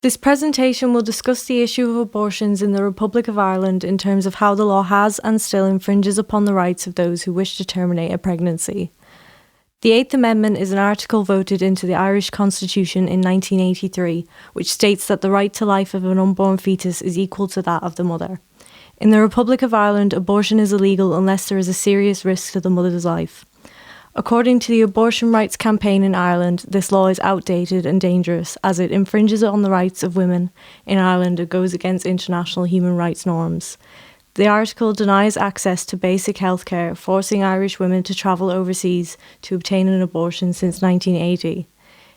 This presentation will discuss the issue of abortions in the Republic of Ireland in terms of how the law has and still infringes upon the rights of those who wish to terminate a pregnancy. The Eighth Amendment is an article voted into the Irish Constitution in 1983, which states that the right to life of an unborn fetus is equal to that of the mother. In the Republic of Ireland, abortion is illegal unless there is a serious risk to the mother's life. According to the Abortion Rights Campaign in Ireland, this law is outdated and dangerous as it infringes on the rights of women in Ireland and goes against international human rights norms. The article denies access to basic healthcare, forcing Irish women to travel overseas to obtain an abortion since 1980.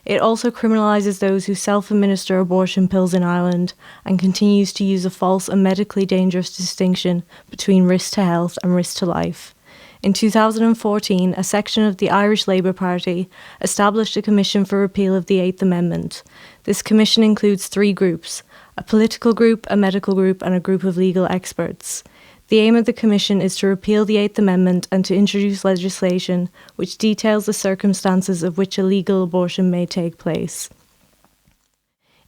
It also criminalises those who self-administer abortion pills in Ireland and continues to use a false and medically dangerous distinction between risk to health and risk to life. In 2014, a section of the Irish Labour Party established a commission for repeal of the Eighth Amendment. This commission includes three groups: a political group, a medical group, and a group of legal experts. The aim of the commission is to repeal the Eighth Amendment and to introduce legislation which details the circumstances of which a legal abortion may take place.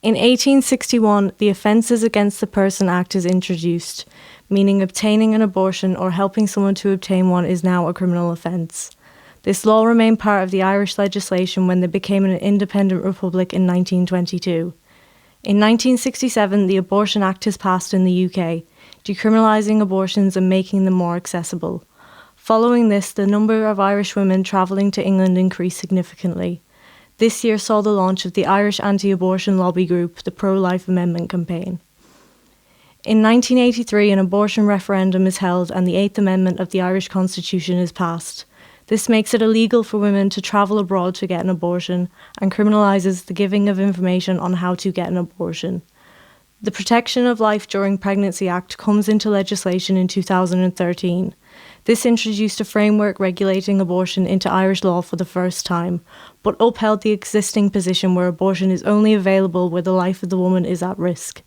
In 1861, the Offences Against the Person Act is introduced, meaning obtaining an abortion or helping someone to obtain one is now a criminal offence. This law remained part of the Irish legislation when they became an independent republic in 1922. In 1967, the Abortion Act is passed in the UK, decriminalising abortions and making them more accessible. Following this, the number of Irish women travelling to England increased significantly. This year saw the launch of the Irish anti-abortion lobby group, the Pro-Life Amendment Campaign. In 1983, an abortion referendum is held and the Eighth Amendment of the Irish Constitution is passed. This makes it illegal for women to travel abroad to get an abortion and criminalises the giving of information on how to get an abortion. The Protection of Life During Pregnancy Act comes into legislation in 2013. This introduced a framework regulating abortion into Irish law for the first time, but upheld the existing position where abortion is only available where the life of the woman is at risk.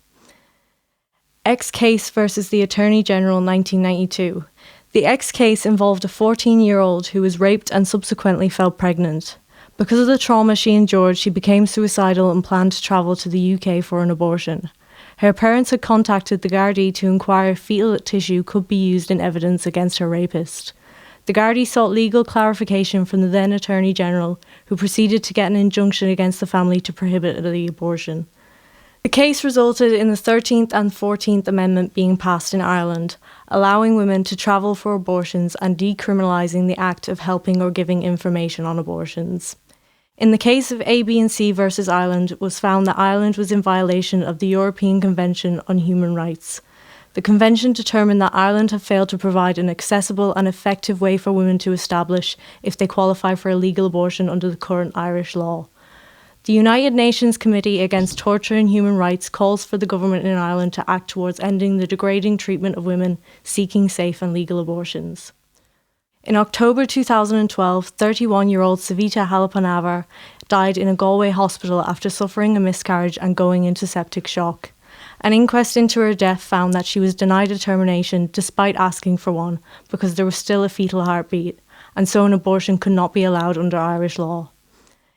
X case versus the Attorney General 1992. The X case involved a 14-year-old who was raped and subsequently fell pregnant. Because of the trauma she endured, she became suicidal and planned to travel to the UK for an abortion. Her parents had contacted the Gardaí to inquire if fetal tissue could be used in evidence against her rapist. The Gardaí sought legal clarification from the then Attorney General, who proceeded to get an injunction against the family to prohibit the abortion. The case resulted in the 13th and 14th Amendment being passed in Ireland, allowing women to travel for abortions and decriminalising the act of helping or giving information on abortions. In the case of A, B and C versus Ireland, it was found that Ireland was in violation of the European Convention on Human Rights. The convention determined that Ireland had failed to provide an accessible and effective way for women to establish if they qualify for a legal abortion under the current Irish law. The United Nations Committee Against Torture and Human Rights calls for the government in Ireland to act towards ending the degrading treatment of women seeking safe and legal abortions. In October 2012, 31-year-old Savita Halappanavar died in a Galway hospital after suffering a miscarriage and going into septic shock. An inquest into her death found that she was denied a termination despite asking for one because there was still a fetal heartbeat, and so an abortion could not be allowed under Irish law.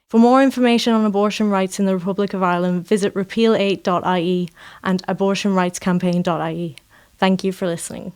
For more information on abortion rights in the Republic of Ireland, visit repeal8.ie and abortionrightscampaign.ie. Thank you for listening.